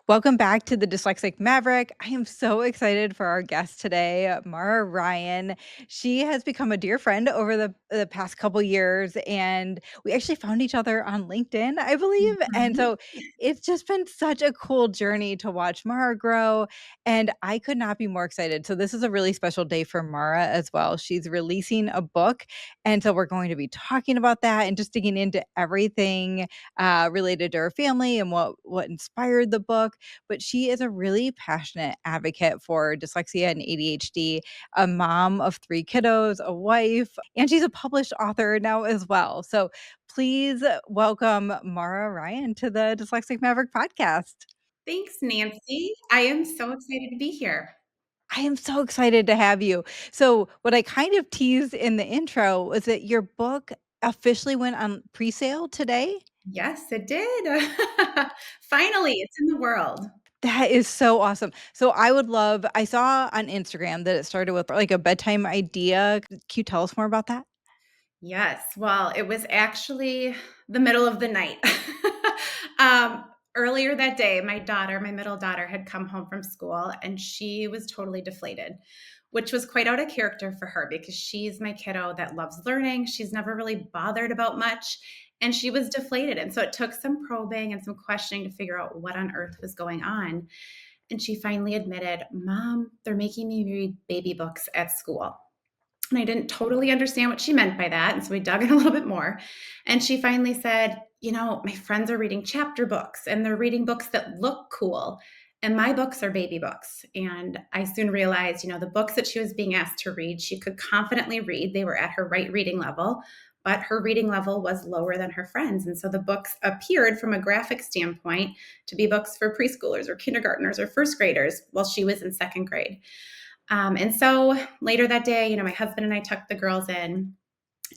Welcome back to the Dyslexic Maverick. I am so excited for our guest today, Mara Ryan. She has become a dear friend over the past couple years, and we actually found each other on LinkedIn, I believe. And Mhm. so it's just been such a cool journey to watch Mara grow, and I could not be more excited. So this is a really special day for Mara as well. She's releasing a book, and so we're going to be talking about that and just digging into everything related to her family and what inspired the book. But she is a really passionate advocate for dyslexia and ADHD, a mom of three kiddos, a wife, and she's a published author now as well. So please welcome Mara Ryan to the Dyslexic Maverick podcast. Thanks, Nancy. I am so excited to be here. I am so excited to have you. So, what I kind of teased in the intro was that your book officially went on pre-sale today. Yes, it did. Finally, it's in the world. That is so awesome. So I saw on Instagram that it started with like a bedtime idea. Can you tell us more about that? Yes. Well, it was actually the middle of the night. um, Earlier that day, my middle daughter, had come home from school and she was totally deflated, which was quite out of character for her because she's my kiddo that loves learning. She's never really bothered about much. And she was deflated. And so it took some probing and some questioning to figure out what on earth was going on. And she finally admitted, Mom, they're making me read baby books at school. And I didn't totally understand what she meant by that. And so we dug in a little bit more. And she finally said, my friends are reading chapter books and they're reading books that look cool. And my books are baby books. And I soon realized, the books that she was being asked to read, she could confidently read. They were at her right reading level, but her reading level was lower than her friends. And so the books appeared from a graphic standpoint to be books for preschoolers or kindergartners or first graders while she was in second grade. And so later that day, my husband and I tucked the girls in.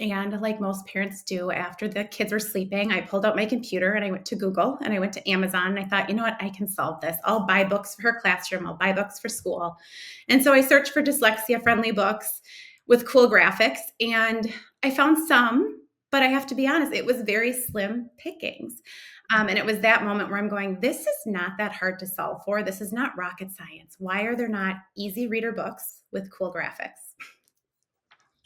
And like most parents do, after the kids were sleeping, I pulled out my computer and I went to Google and I went to Amazon. And I thought, you know what, I can solve this. I'll buy books for her classroom. I'll buy books for school. And so I searched for dyslexia-friendly books with cool graphics. And I found some, but I have to be honest, it was very slim pickings. And it was that moment where I'm going, this is not that hard to solve for. This is not rocket science. Why are there not easy reader books with cool graphics?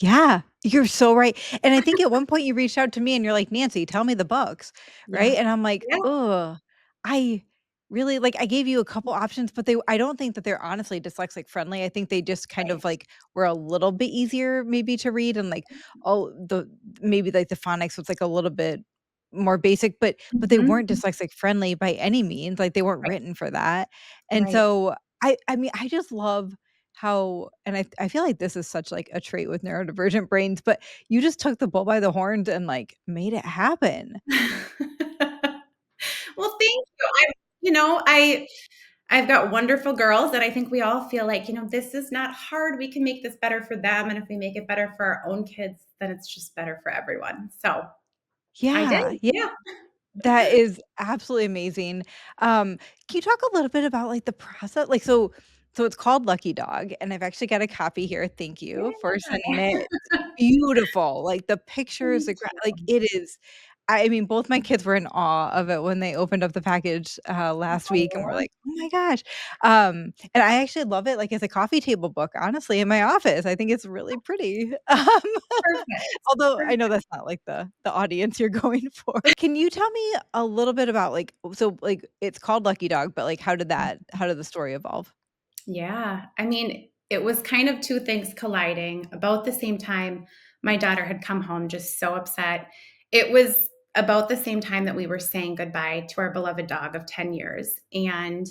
Yeah, you're so right. And I think at one point you reached out to me and you're like, "Nancy, tell me the books." Yeah. Right? And I'm like, Yeah. "Ugh, I really like I gave you a couple options, but I don't think that they're honestly dyslexic friendly. I think they just kind Right. of like were a little bit easier maybe to read and like maybe like the phonics was like a little bit more basic, but they weren't Mhm. dyslexic friendly by any means. Like they weren't Right. written for that. And Right. so I mean, I just love how and I feel like this is such, like, a trait with neurodivergent brains, but you just took the bull by the horns and, like, made it happen. Well, thank you. I've got wonderful girls that I think we all feel like, this is not hard. We can make this better for them. And if we make it better for our own kids, then it's just better for everyone. So I did. Yeah, yeah, Yeah. that is absolutely amazing. Can you talk a little bit about, like, the process? Like, so it's called Lucky Dog, and I've actually got a copy here. Thank you for sending Yeah. it. It's beautiful. Like, the pictures, Thank like, you. it is I mean, both my kids were in awe of it when they opened up the package, last week and were Oh, like, "Oh my gosh." And I actually love it, like, as a coffee table book, honestly, in my office. I think it's really pretty. perfect. Although I know Perfect. that's not, like, the audience you're going for. Can you tell me a little bit about, like so, like, it's called Lucky Dog, but, like, how did the story evolve? Yeah. I mean, it was kind of two things colliding. About the same time, my daughter had come home just so upset. It was about the same time that we were saying goodbye to our beloved dog of 10 years. And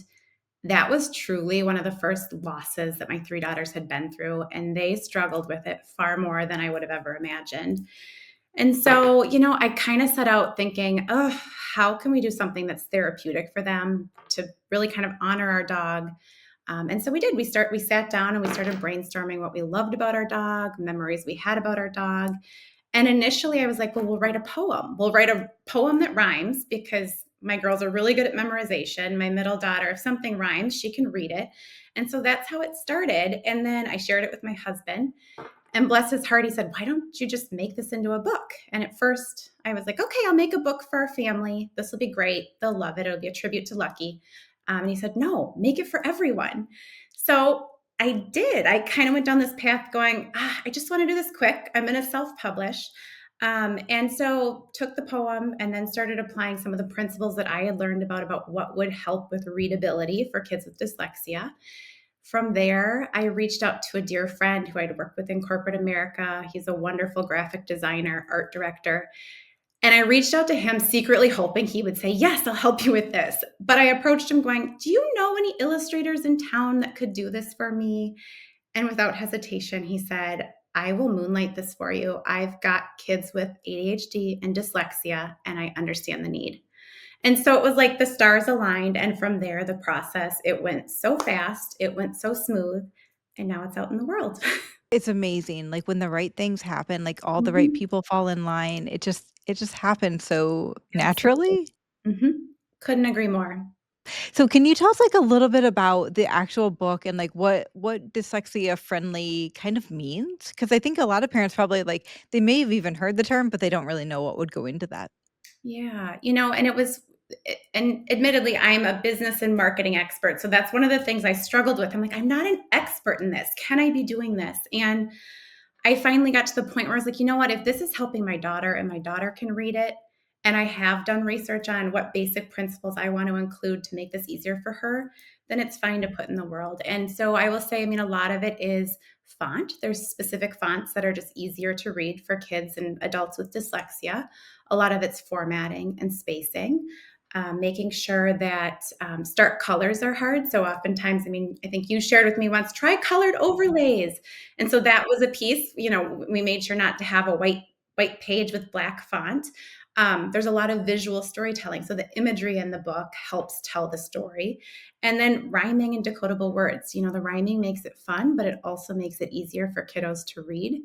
that was truly one of the first losses that my three daughters had been through. And they struggled with it far more than I would have ever imagined. And so, I kind of set out thinking, oh, how can we do something that's therapeutic for them to really kind of honor our dog? And so we did. We sat down and we started brainstorming what we loved about our dog, memories we had about our dog. And initially I was like, well, we'll write a poem. We'll write a poem that rhymes because my girls are really good at memorization. My middle daughter, if something rhymes, she can read it. And so that's how it started. And then I shared it with my husband. And bless his heart, he said, why don't you just make this into a book? And at first I was like, okay, I'll make a book for our family. This will be great. They'll love it. It'll be a tribute to Lucky. And he said, no, make it for everyone. So I did. I kind of went down this path going, I just want to do this quick. I'm going to self publish. And so took the poem and then started applying some of the principles that I had learned about what would help with readability for kids with dyslexia. From there, I reached out to a dear friend who I'd worked with in corporate America. He's a wonderful graphic designer, art director. And I reached out to him secretly hoping he would say, yes, I'll help you with this. But I approached him going, do you know any illustrators in town that could do this for me? And without hesitation, he said, I will moonlight this for you. I've got kids with ADHD and dyslexia, and I understand the need. And so it was like the stars aligned. And from there, the process, it went so fast, it went so smooth, and now it's out in the world. It's amazing, like, when the right things happen, like, all the right Mhm. people fall in line, it just happens so Absolutely. naturally. Mhm. Couldn't agree more. So can you tell us, like, a little bit about the actual book and, like, what dyslexia-friendly kind of means? Because I think a lot of parents probably, like, they may have even heard the term, but they don't really know what would go into that. Yeah, and it was and admittedly, I'm a business and marketing expert, so that's one of the things I struggled with. I'm like, "I'm not an expert in this. Can I be doing this?" And I finally got to the point where I was like, "You know what? If this is helping my daughter and my daughter can read it, and I have done research on what basic principles I want to include to make this easier for her, then it's fine to put in the world." And so I will say, I mean, a lot of it is font. There's specific fonts that are just easier to read for kids and adults with dyslexia. A lot of it's formatting and spacing. Making sure that start colors are hard. So oftentimes, I mean, I think you shared with me once, try colored overlays. And so that was a piece, we made sure not to have a white page with black font. There's a lot of visual storytelling. So the imagery in the book helps tell the story. And then rhyming and decodable words. The rhyming makes it fun, but it also makes it easier for kiddos to read.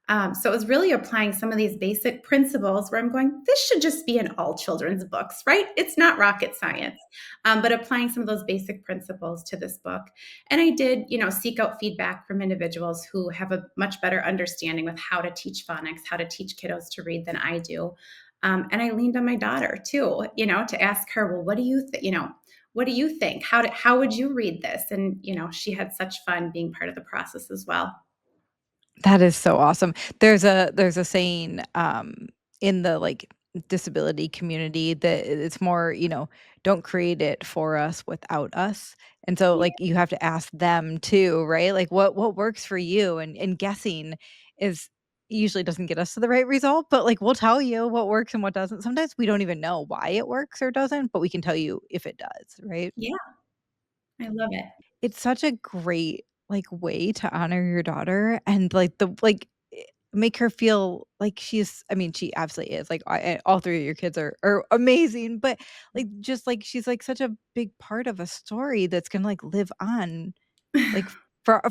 So it was really applying some of these basic principles where I'm going, this should just be in all children's books, right? It's not rocket science, but applying some of those basic principles to this book. And I did, seek out feedback from individuals who have a much better understanding with how to teach phonics, how to teach kiddos to read than I do. And I leaned on my daughter too, to ask her, well, what do you think? What do you think? How would you read this? And she had such fun being part of the process as well. That is so awesome. There's a saying, in the, like, disability community that it's more, "Don't create it for us without us." And so, Yeah. like, you have to ask them too, right? Like, what works for you? And guessing is usually doesn't get us to the right result, but, like, we'll tell you what works and what doesn't. Sometimes we don't even know why it works or doesn't, but we can tell you if it does, right? Yeah, I love it. It's such a great, like, way to honor your daughter and, like, make her feel like she's I mean, she absolutely is, like, all 3 of your kids are amazing, but, like, just, like, she's, like, such a big part of a story that's gonna, like, live on, like,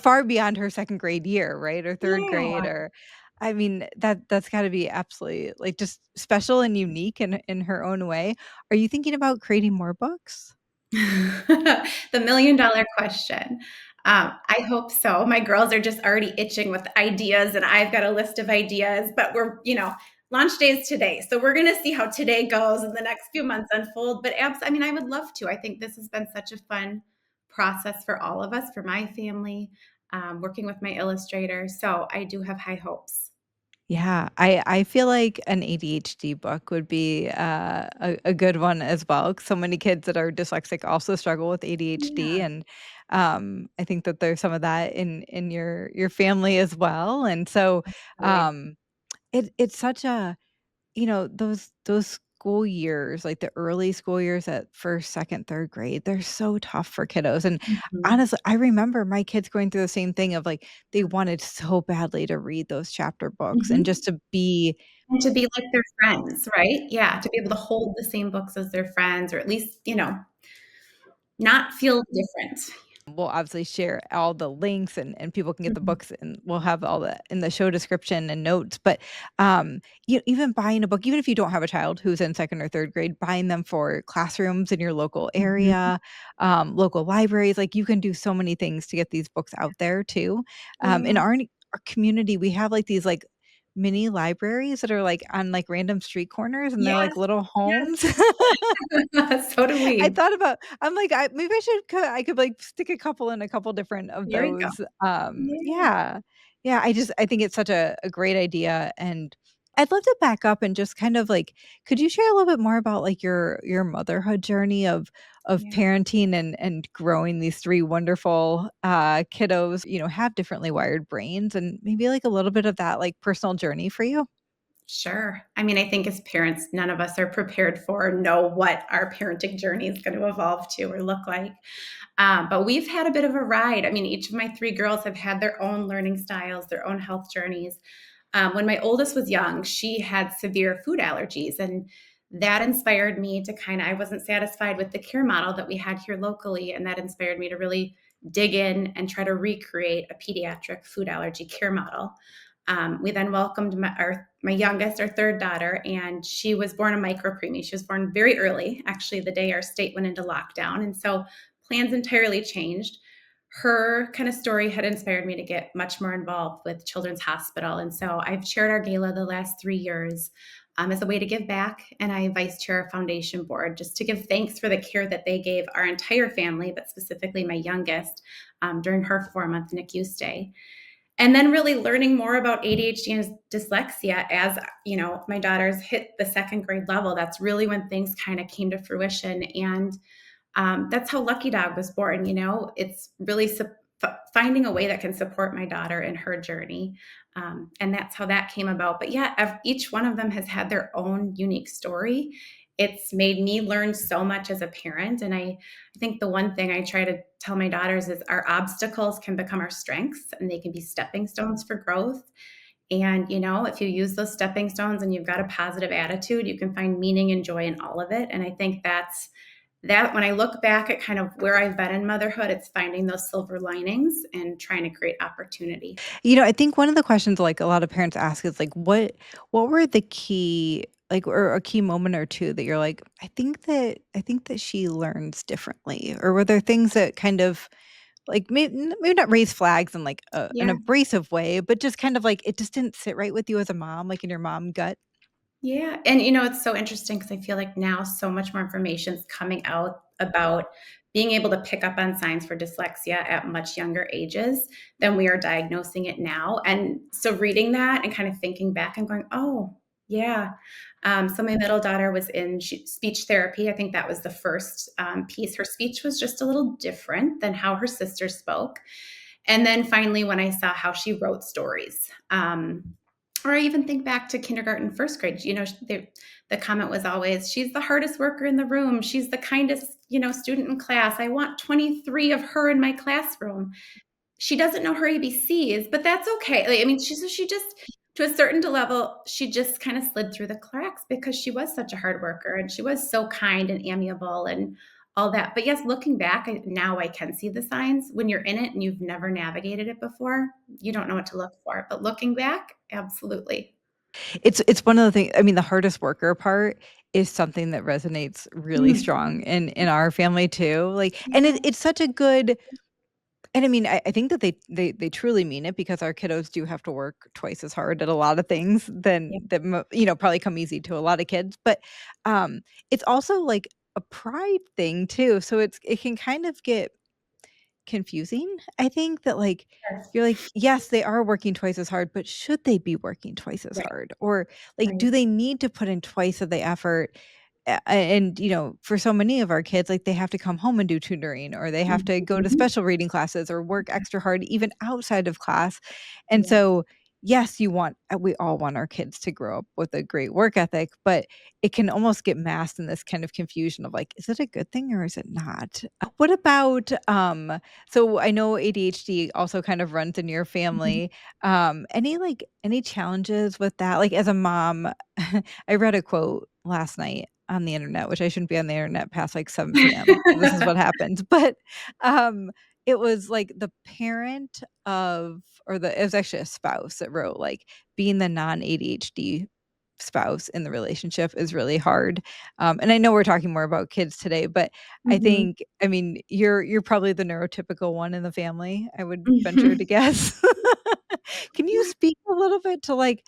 far beyond her 2nd grade year, right, or 3rd Yeah. grade, or I mean, that's gotta be absolutely, like, just special and unique in her own way. Are you thinking about creating more books? The million-dollar question. I hope so. My girls are just already itching with ideas, and I've got a list of ideas, but launch day is today, so we're gonna see how today goes and the next few months unfold, but I mean, I would love to. I think this has been such a fun process for all of us, for my family, working with my illustrator, so I do have high hopes. Yeah, I feel like an ADHD book would be, a good one as well. 'Cause so many kids that are dyslexic also struggle with ADHD, Yeah, and, I think that there's some of that in your family as well, and so, absolutely. um, it's such a those school years, like the early school years at 1st, 2nd, 3rd grade, they're so tough for kiddos, and Mhm. honestly, I remember my kids going through the same thing of, like, they wanted so badly to read those chapter books and Mhm. just to be And to be like their friends, right? Yeah, to be able to hold the same books as their friends or at least, not feel different. we'll obviously share all the links and people can get the Mhm. books, and we'll have all that in the show description and notes, but, even buying a book, even if you don't have a child who's in 2nd or 3rd grade, buying them for classrooms in your local Mhm. area, local libraries, like, you can do so many things to get these books out there too. In Yeah. our community, we have, like, these, like, mini libraries that are, like, on, like, random street corners, and they're Yes, like little homes. yes. So do I we. thought about I'm like, maybe I could, like, stick a couple in a couple different of There you go. those, Yeah, yeah. Yeah, I think it's such a great idea, and I'd love to back up and just kind of, like could you share a little bit more about, like, your motherhood journey of yeah. parenting and growing these 3 wonderful, kiddos, have differently wired brains and maybe, like, a little bit of that, like, personal journey for you? Sure. I mean, I think as parents, none of us are prepared for or know what our parenting journey is going to evolve to or look like. But we've had a bit of a ride. I mean, each of my 3 girls have had their own learning styles, their own health journeys. When my oldest was young, she had severe food allergies, and that inspired me to I wasn't satisfied with the care model that we had here locally, and that inspired me to really dig in and try to recreate a pediatric food allergy care model. We then welcomed my youngest, our third daughter, and she was born a micro preemie. She was born very early, actually, the day our state went into lockdown. And so plans entirely changed. Her kind of story had inspired me to get much more involved with Children's Hospital. And so I've chaired our gala the last 3 years as a way to give back. And I vice chair our foundation board just to give thanks for the care that they gave our entire family, but specifically my youngest during her 4-month NICU stay. And then really learning more about ADHD and dyslexia as, my daughters hit the second grade level. That's really when things kind of came to fruition. And that's how Lucky Dog was born. It's really finding a way that can support my daughter in her journey. And that's how that came about. But yeah, each one of them has had their own unique story. It's made me learn so much as a parent. And I think the one thing I try to tell my daughters is our obstacles can become our strengths and they can be stepping stones for growth. And, if you use those stepping stones and you've got a positive attitude, you can find meaning and joy in all of it. And I think that's that when I look back at kind of where I've been in motherhood, it's finding those silver linings and trying to create opportunity. I think one of the questions, like, a lot of parents ask is, like, what were the key like, or a key moment or 2 that you're like, I think that she learns differently," or were there things that kind of, like, maybe not raise flags in, like, an Yeah. abrasive way, but just kind of, like, it just didn't sit right with you as a mom, like, in your mom gut? Yeah, and it's so interesting because I feel like now so much more information is coming out about being able to pick up on signs for dyslexia at much younger ages than we are diagnosing it now. And so reading that and kind of thinking back and going, "Oh, yeah." So my middle daughter was in speech therapy. I think that was the first piece. Her speech was just a little different than how her sister spoke. And then finally, when I saw how she wrote stories, or I even think back to kindergarten, first grade, the comment was always, she's the hardest worker in the room. She's the kindest, student in class. I want 23 of her in my classroom. She doesn't know her ABCs, but that's okay. Like, I mean, she just, to a certain level, she just kind of slid through the cracks because she was such a hard worker and she was so kind and amiable and all that. But yes, looking back, now I can see the signs. When you're in it and you've never navigated it before, you don't know what to look for. But looking back, absolutely. It's one of the things. I mean, the hardest worker part is something that resonates really Mm, strong in our family too, like and yeah, it's such a good and I mean, I think that they truly mean it because our kiddos do have to work twice as hard at a lot of things than yeah, that probably come easy to a lot of kids, but, it's also, like, a pride thing too, so it can kind of get confusing. I think that, like, yes, you're like, yes, they are working twice as hard, but should they be working twice as right, hard? Or, like, do right. they need to put in twice of the effort? And, for so many of our kids, like, they have to come home and do tutoring, or they have to go to Mhm. special reading classes or work extra hard even outside of class. And Yeah. so, yes, we all want our kids to grow up with a great work ethic, but it can almost get masked in this kind of confusion of like, is it a good thing or is it not? What about, so I know ADHD also kind of runs in your Mhm. family. Any challenges with that? Like as a mom, I read a quote last night on the internet, which I shouldn't be on the internet past like 7 PM. This is what happens. But um it was like the parent of or the it was actually a spouse that wrote like being the non-ADHD spouse in the relationship is really hard. And I know we're talking more about kids today, but Mhm. I mean, you're probably the neurotypical one in the family, I would venture to Mhm. guess. Can you speak a little bit to, like,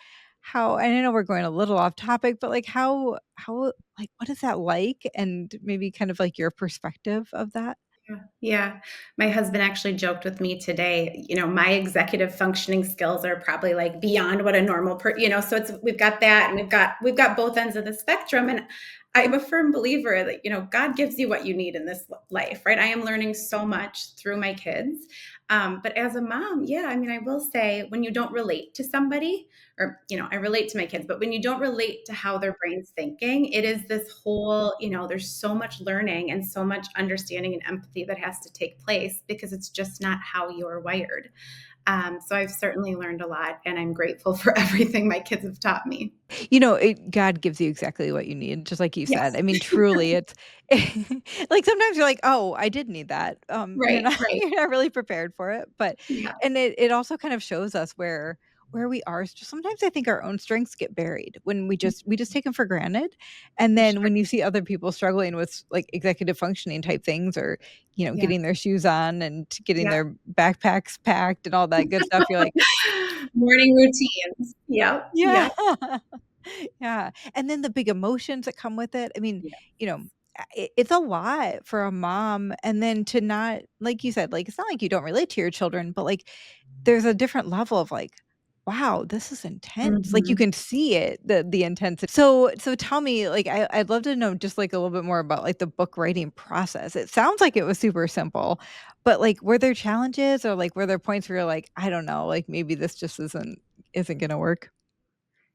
how and I know we're going a little off topic, but, like, how like, what is that like? And maybe kind of, like, your perspective of that? Yeah, yeah. My husband actually joked with me today, my executive functioning skills are probably like beyond what a normal so we've got that and we've got both ends of the spectrum. And I'm a firm believer that, God gives you what you need in this life, right? I am learning so much through my kids. But as a mom, yeah, I mean, I will say when you don't relate to somebody, or I relate to my kids, but when you don't relate to how their brain's thinking, it is this whole, there's so much learning and so much understanding and empathy that has to take place because it's just not how you're wired. So I've certainly learned a lot, and I'm grateful for everything my kids have taught me. God gives you exactly what you need, just like you said. Yes. I mean, truly, it's like, sometimes you're like, "Oh, I did need that." You're Right, not right. you're not really prepared for it, but Yeah, and it also kind of shows us where we are. Just sometimes I think our own strengths get buried when we just take them for granted, and for then sure. when you see other people struggling with, like, executive functioning type things or, Yeah, getting their shoes on and getting yeah. their backpacks packed and all that good stuff, you're like, Morning routines. Yep, yeah. yep. Yeah, and then the big emotions that come with it. I mean, Yeah. you know, it's a lot for a mom, and then to not like you said, like, it's not like you don't relate to your children, but, like, there's a different level of, like, "Wow, this is intense." Like, you Mhm. can see it, the intensity. So tell me, like, I'd love to know just, like, a little bit more about, like, the book writing process. It sounds like it was super simple, but, like, were there challenges or, like, were there points where you're like, "I don't know, like, maybe this just isn't gonna work?"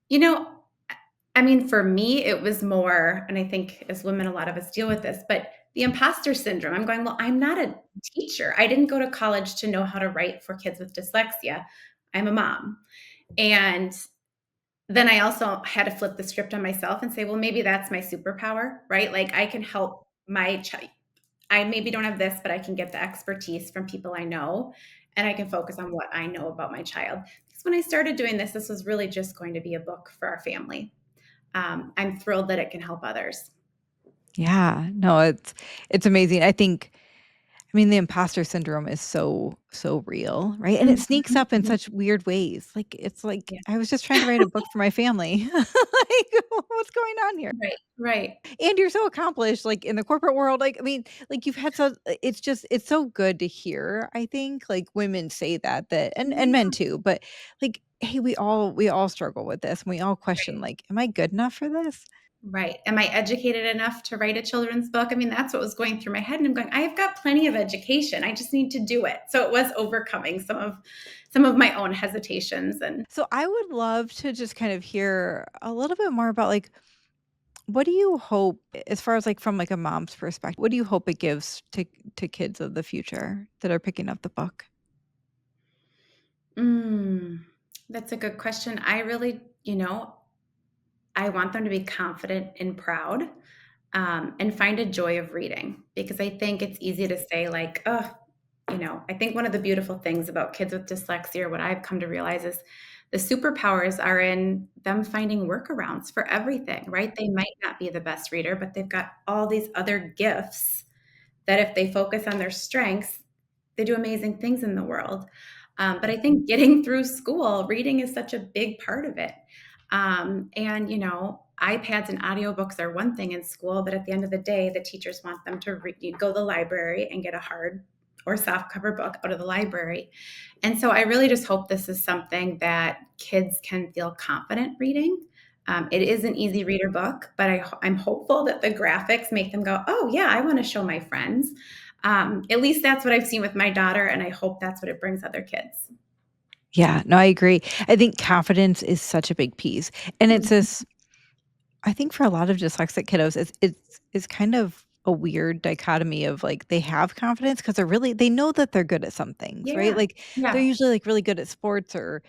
You know, I I mean, for me, it was more, and I think as women, a lot of us deal with this, but the imposter syndrome. I'm going, well, I'm not a teacher. I didn't go to college to know how to write for kids with dyslexia. I'm a mom. And then I also had to flip the script on myself and say, well, maybe that's my superpower, right? Like I can help my child. I maybe don't have this, but I can get the expertise from people I know, and I can focus on what I know about my child. Because when I started doing this, this was really just going to be a book for our family. I'm thrilled that it can help others. Yeah, no, it's amazing. I mean, the imposter syndrome is so real, right? And it sneaks Mhm, up in mhm. such weird ways. Like, it's like, Yeah, I was just trying to write a book for my family. Like, what's going on here? right, right. And you're so accomplished, like, in the corporate world. Like, I mean, like, you've had it's so good to hear, I think, like, women say that and men Yeah, too, but, like, hey, we all struggle with this, and we all question, right, like, "Am I good enough for this?" right. Am I educated enough to write a children's book? I mean, that's what was going through my head, and I'm going, I've got plenty of education. I just need to do it. So it was overcoming some of my own hesitations and So I would love to just kind of hear a little bit more about, like, what do you hope as far as, like, from, like, a mom's perspective, what do you hope it gives to kids of the future that are picking up the book? mm, that's a good question. I really, I want them to be confident and proud, and find a joy of reading because I think it's easy to say, like, oh, I think one of the beautiful things about kids with dyslexia, or what I've come to realize, is the superpowers are in them finding workarounds for everything, right? They might not be the best reader, but they've got all these other gifts that if they focus on their strengths, they do amazing things in the world. But I think getting through school, reading is such a big part of it. And iPads and audiobooks are one thing in school, but at the end of the day, the teachers want them to go to the library and get a hard or soft cover book out of the library. And so I really just hope this is something that kids can feel confident reading. It is an easy reader book, but I'm hopeful that the graphics make them go, oh, yeah, I want to show my friends. At least that's what I've seen with my daughter, and I hope that's what it brings other kids. Yeah, no, I agree. I think confidence is such a big piece, and it's Mhm. this I think for a lot of dyslexic kiddos, it's kind of a weird dichotomy of, like, they have confidence because they know that they're good at some things, right? Yeah, Like, they're yeah. usually, like, really good at sports or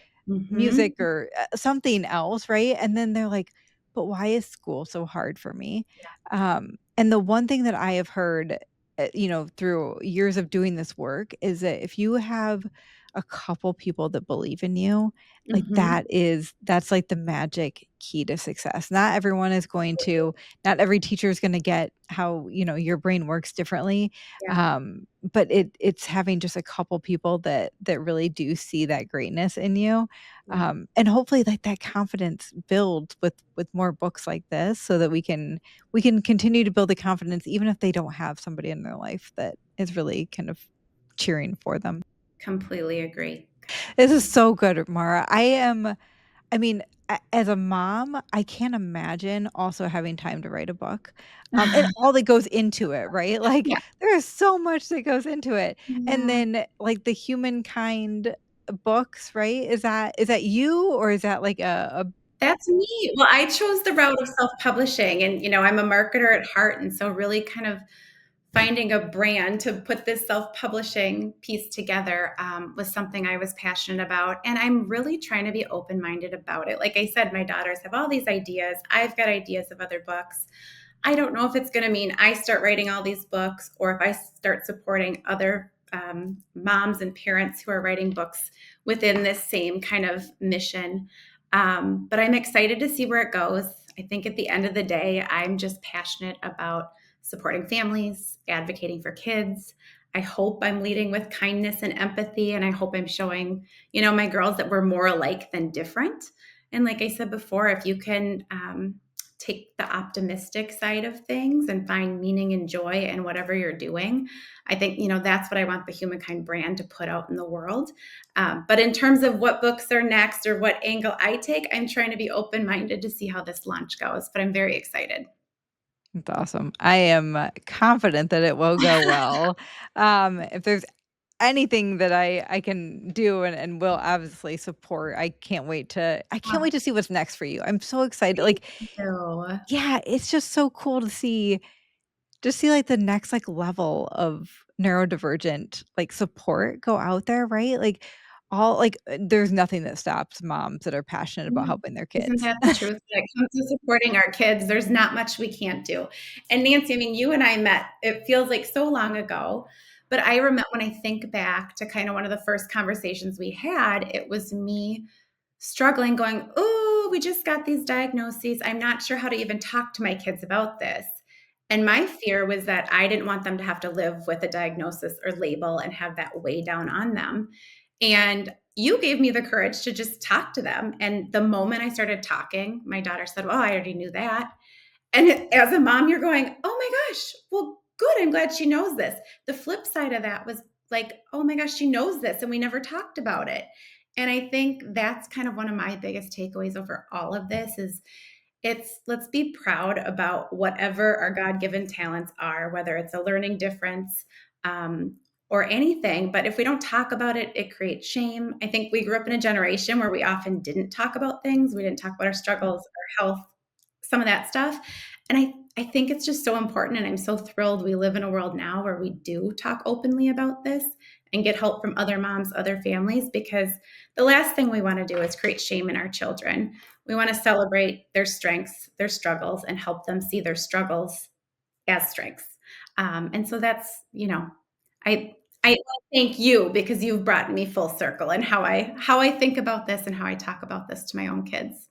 music Mhm. or, something else, right? And then they're like, "But why is school so hard for me?" And the one thing that I have heard, through years of doing this work is that if you have a couple people that believe in you, like, Mhm. that's, like, the magic key to success. Not everyone is going to not every teacher is gonna get how, your brain works differently, Yeah, but it's having just a couple people that really do see that greatness in you, yeah. and hopefully, like, that confidence builds with more books like this so that we can continue to build the confidence even if they don't have somebody in their life that is really kind of cheering for them. Completely agree. This is so good, Mara. I mean, as a mom, I can't imagine also having time to write a book, and all that goes into it, right? Like, Yeah, there is so much that goes into it, and yeah. then, like, the humankind books, right? Is that you, or is that like a That's me. Well, I chose the route of self-publishing and, I'm a marketer at heart, and so really kind of finding a brand to put this self-publishing piece together, was something I was passionate about, and I'm really trying to be open-minded about it. Like I said, my daughters have all these ideas. I've got ideas of other books. I don't know if it's gonna mean I start writing all these books or if I start supporting other, moms and parents who are writing books within this same kind of mission. But I'm excited to see where it goes. I think at the end of the day, I'm just passionate about supporting families, advocating for kids. I hope I'm leading with kindness and empathy, and I hope I'm showing, my girls that we're more alike than different. And like I said before, if you can take the optimistic side of things and find meaning and joy in whatever you're doing, I think, that's what I want the Humankind brand to put out in the world. But in terms of what books are next or what angle I take, I'm trying to be open minded to see how this launch goes, but I'm very excited. That's awesome. I am confident that it will go well. If there's anything that I can do and will obviously support, I can't wait to see what's next for you. I'm so excited. Thank Like, you. yeah, it's just so cool to see like the next like level of neurodivergent like support go out there, right? Like there's nothing that stops moms that are passionate about Yeah. helping their Isn't kids. that the truth? When it comes to supporting our kids, there's not much we can't do. And Nancy, I mean, you and I met, it feels like so long ago, but I remember when I think back to kind of one of the first conversations we had, it was me struggling, going, "Oh, we just got these diagnoses. I'm not sure how to even talk to my kids about this." And my fear was that I didn't want them to have to live with a diagnosis or label and have that weigh down on them. And you gave me the courage to just talk to them. And the moment I started talking, my daughter said, "Well, I already knew that." And as a mom, you're going, "Oh my gosh, well, good. I'm glad she knows this." The flip side of that was like, "Oh my gosh, she knows this, and we never talked about it." And I think that's kind of one of my biggest takeaways over all of this is let's be proud about whatever our God-given talents are, whether it's a learning difference, or anything. But if we don't talk about it, it creates shame. I think we grew up in a generation where we often didn't talk about things. We didn't talk about our struggles, our health, some of that stuff. And I think it's just so important. And I'm so thrilled we live in a world now where we do talk openly about this and get help from other moms, other families, because the last thing we want to do is create shame in our children. We want to celebrate their strengths, their struggles, and help them see their struggles as strengths. And so that's, I thank you because you've brought me full circle and how I think about this and how I talk about this to my own kids.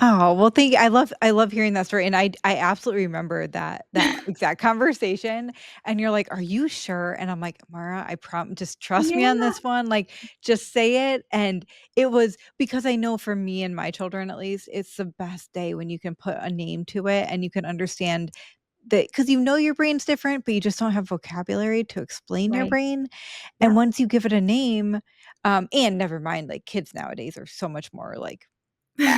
Oh, well, thank you. I love hearing that story, and I absolutely remember that exact conversation, and you're like, "Are you sure?" And I'm like, "Mara, just trust me on Yeah, this one, like, just say it," and it was because I know for me and my children, at least, it's the best day when you can put a name to it and you can understand that because your brain's different, but you just don't have vocabulary to explain your right. brain, and Yep. once you give it a name, and never mind, like, kids nowadays are so much more, like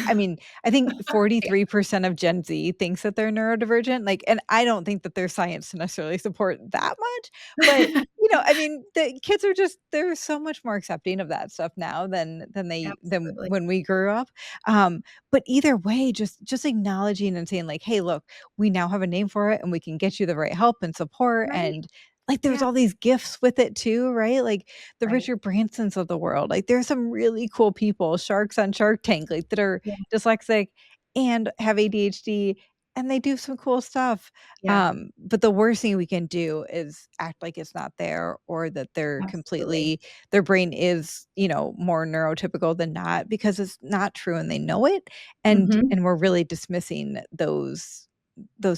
I mean, I think Yeah, 43% of Gen Z thinks that they're neurodivergent, like, and I don't think that there's science to necessarily support that much, but, I mean, the kids are just they're so much more accepting of that stuff now than absolutely. when we grew up, but either way, just acknowledging and saying like, "Hey, look, we now have a name for it, and we can get you the right help and support," Right. and, like, there's Yeah, all these gifts with it too, right? Like, the right. Richard Bransons of the world. Like, there's some really cool people, sharks on Shark Tank, like, that are Yeah, dyslexic and have ADHD and they do some cool stuff. Yeah, But the worst thing we can do is act like it's not there, or that they're absolutely. completely their brain is, more neurotypical than not, because it's not true and they know it. Mhm. And we're really dismissing those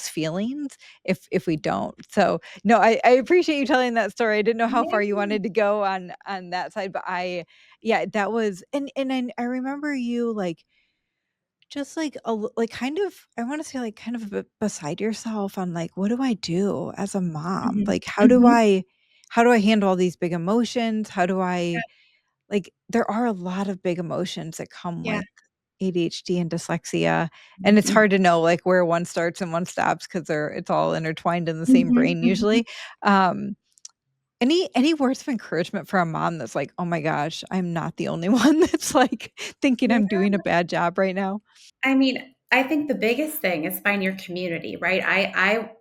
feelings if we don't. So, no, I appreciate you telling that story. I didn't know how far you Yeah. wanted to go on that side, but yeah, that was, and I remember you, like, just, like, like, kind of, I wanna say, like, kind of beside yourself on, like, "What do I do as a mom? Mhm. Like, Mhm. how do I handle all these big emotions? How do Yeah, I," like, there are a lot of big emotions that come yeah. with ADHD and dyslexia, and it's Mhm. hard to know, like, where one starts and one stops, because it's all intertwined in the same Mhm, brain mhm. usually. Um, any words of encouragement for a mom that's like, "Oh my gosh, I'm not the only one that's, like, thinking Yeah. I'm doing a bad job right now?" I mean, I think the biggest thing is find your community, right? I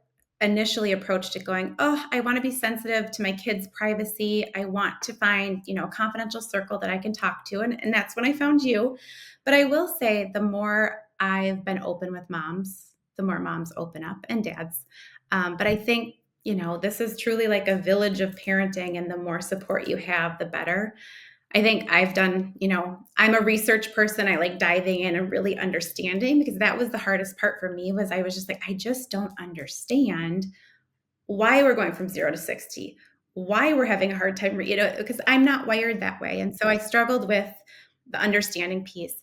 initially approached it going, "Oh, I wanna be sensitive to my kids' privacy. I want to find, a confidential circle that I can talk to," and that's when I found you. But I will say the more I've been open with moms, the more moms open up and dads. But I think, this is truly like a village of parenting, and the more support you have, the better. I think I've done, I'm a research person. I like diving in and really understanding, because that was the hardest part for me. Was I was just like, I just don't understand why we're going from 0 to 60, why we're having a hard time, because I'm not wired that way. And so I struggled with the understanding piece.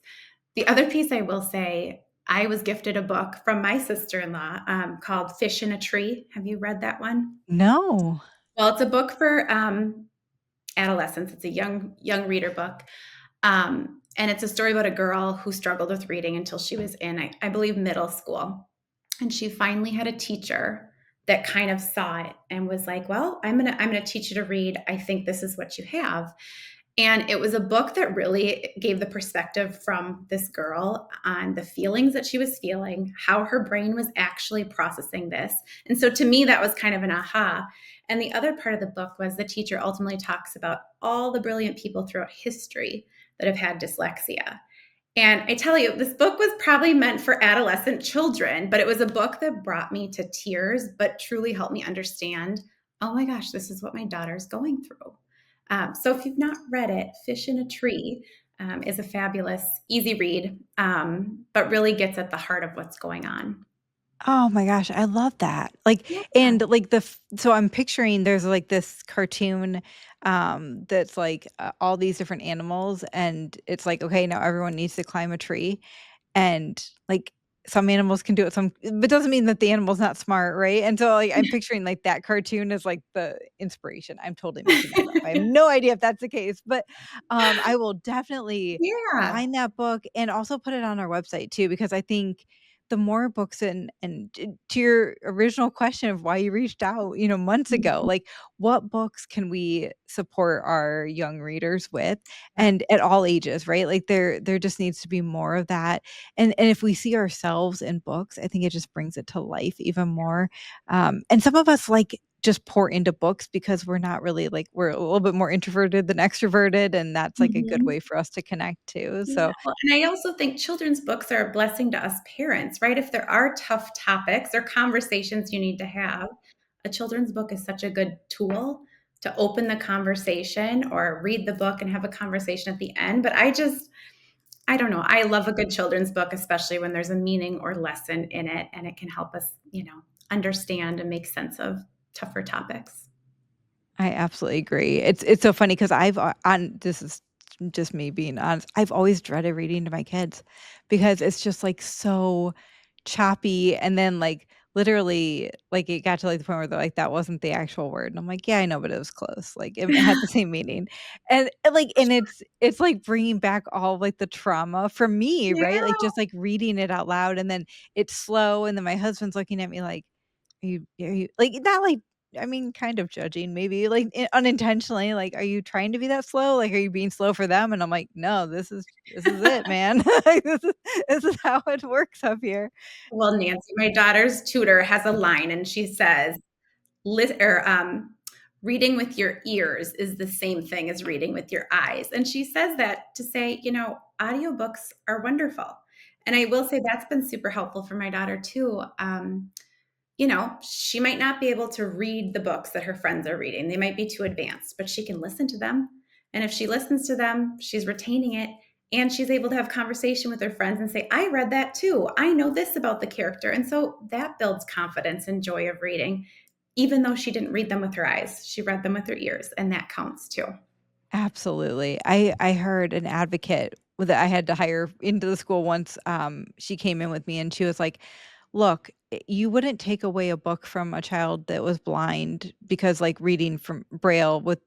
The other piece I will say, I was gifted a book from my sister-in-law, called Fish in a Tree. Have you read that one? No. Well, it's a book for adolescents. It's a young reader book. And it's a story about a girl who struggled with reading until she was in, I believe, middle school. And she finally had a teacher that kind of saw it and was like, "Well, I'm gonna teach you to read. I think this is what you have." And it was a book that really gave the perspective from this girl on the feelings that she was feeling, how her brain was actually processing this. And so to me, that was kind of an aha. And the other part of the book was the teacher ultimately talks about all the brilliant people throughout history that have had dyslexia. And I tell you, this book was probably meant for adolescent children, but it was a book that brought me to tears, but truly helped me understand, oh my gosh, this is what my daughter's going through. So if you've not read it, Fish in a Tree is a fabulous, easy read, but really gets at the heart of what's going on. Oh my gosh, I love that. Like, Yeah. and, like, so I'm picturing there's, like, this cartoon, that's, like, all these different animals, and it's like, okay, now everyone needs to climb a tree. And, like, some animals can do it, some but doesn't mean that the animal's not smart, right? And so, like, I'm picturing, like, that cartoon as, like, the inspiration. I'm totally making that up. I have no idea if that's the case, but, I will definitely Yeah. find that book and also put it on our website too, because I think the more books, and to your original question of why you reached out, months ago, Mhm. like, what books can we support our young readers with? Yeah. And at all ages, right? Like, there just needs to be more of that. And if we see ourselves in books, I think it just brings it to life even more. And some of us, like, just pour into books because we're not really, like, we're a little bit more introverted than extroverted, and that's, like, a good Mhm. way for us to connect too. Yeah, So well, and I also think children's books are a blessing to us parents, right? If there are tough topics or conversations you need to have, a children's book is such a good tool to open the conversation or read the book and have a conversation at the end. But I don't know. I love a good children's book, especially when there's a meaning or lesson in it and it can help us, understand and make sense of tougher topics. I absolutely agree. It's so funny because I've, on this is just me being honest, I've always dreaded reading to my kids because it's just, like, so choppy, and then, like, literally, like, it got to, like, the point where they're like, "That wasn't the actual word," and I'm like, "Yeah, I know, but it was close, like, it had the same meaning." And it's, like, bringing back all of, like, the trauma from me, right? Like, Yeah. just, like, reading it out loud, and then it's slow, and then my husband's looking at me like, are you like, not like, I mean, kind of judging maybe, like, unintentionally, like, "Are you trying to be that slow? Like, are you being slow for them?" And I'm like, "No, this is it, man. Like, this is how it works up here." Well, Nancy, my daughter's tutor has a line and she says, reading with your ears is the same thing as reading with your eyes. And she says that to say, audiobooks are wonderful. And I will say that's been super helpful for my daughter too. She might not be able to read the books that her friends are reading. They might be too advanced, but she can listen to them. And if she listens to them, she's retaining it and she's able to have conversation with her friends and say, I read that too. I know this about the character. And so that builds confidence and joy of reading, even though she didn't read them with her eyes. She read them with her ears, and that counts too. Absolutely. I heard an advocate that I had to hire into the school once, she came in with me and she was like, "Look, you wouldn't take away a book from a child that was blind because, like, reading from Braille with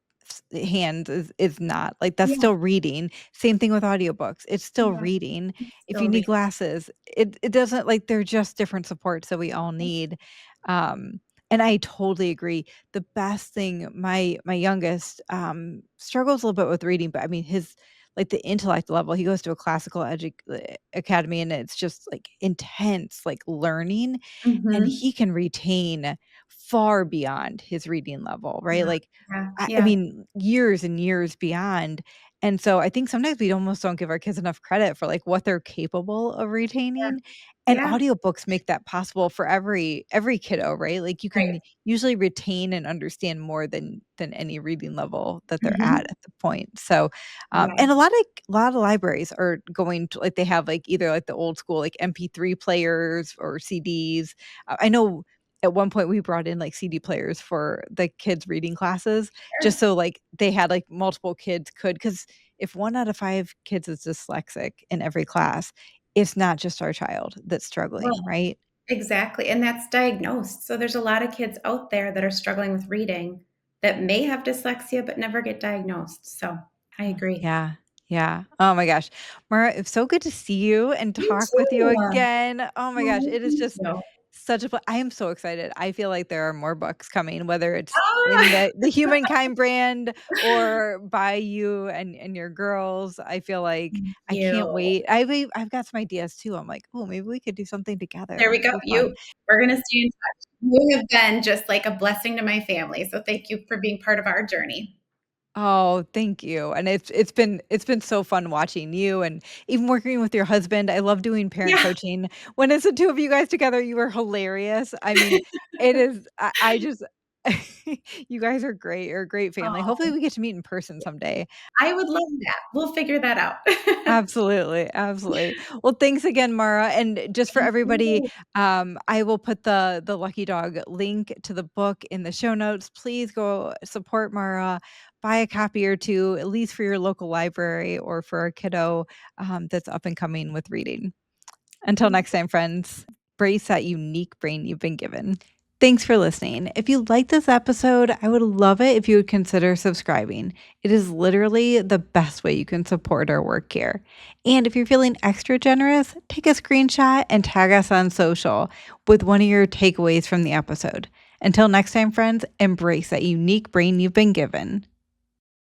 hands is not like, that's Yeah, still reading. Same thing with audiobooks, it's still yeah, reading. If you still need read. glasses, it doesn't like, they're just different supports that we all need." Um, and I totally agree. The best thing my youngest, struggles a little bit with reading, but I mean, his like, the intellect level, he goes to a classical academy, and it's just, like, intense, like, learning, and Mhm. he can retain far beyond his reading level, right? Yeah, Like, yeah, I yeah, mean, years and years beyond, and so I think sometimes we almost don't give our kids enough credit for, like, what they're capable of yeah, retaining, and yeah, audiobooks make that possible for every kiddo, right? Like, you right. can usually retain and understand more than any reading level that they're Mhm. at the point, so, Yeah. and a lot of libraries are going to like, they have, like, either, like, the old school, like, MP3 players or CDs. I know at one point we brought in, like, CD players for the kids' reading classes just Sure. so, like, they had, like, multiple kids because if 1 out of 5 kids is dyslexic in every class, it's not just our child that's Well, struggling, right? exactly, and that's diagnosed. So there's a lot of kids out there that are struggling with reading that may have dyslexia but never get diagnosed. So I agree. Yeah, yeah. Oh my gosh. Mara, it's so good to see you and You talk with you too. again. Oh my gosh, Oh, it is thank just you. such a I am so excited. I feel like there are more books coming, whether it's in Ah! the Humankind brand or by you and your girls. I feel like Thank I can't you. wait. I've got some ideas too. I'm like, "Oh, maybe we could do something together. There we That'd go. be fun." We're gonna stay in touch. You have been just like a blessing to my family, so thank you for being part of our journey. Oh, thank you, and it's been so fun watching you and even working with your husband. I love doing parent Yeah. coaching. When it's the 2 of you guys together, you are hilarious. I mean, it is I just you guys are great. You're a great family. Hopefully, Oh, we get to meet in person someday. I would love that. We'll figure that out. Absolutely, absolutely. Well, thanks again, Mara, and just for Thank everybody, you. I will put the Lucky Dog link to the book in the show notes. Please go support Mara, buy a copy or 2, at least for your local library or for a kiddo, that's up and coming with reading. Until Thank next time, friends, brace that unique brain you've been given. Thanks for listening. If you like this episode, I would love it if you would consider subscribing. It is literally the best way you can support our work here. And if you're feeling extra generous, take a screenshot and tag us on social with one of your takeaways from the episode. Until next time, friends, embrace that unique brain you've been given.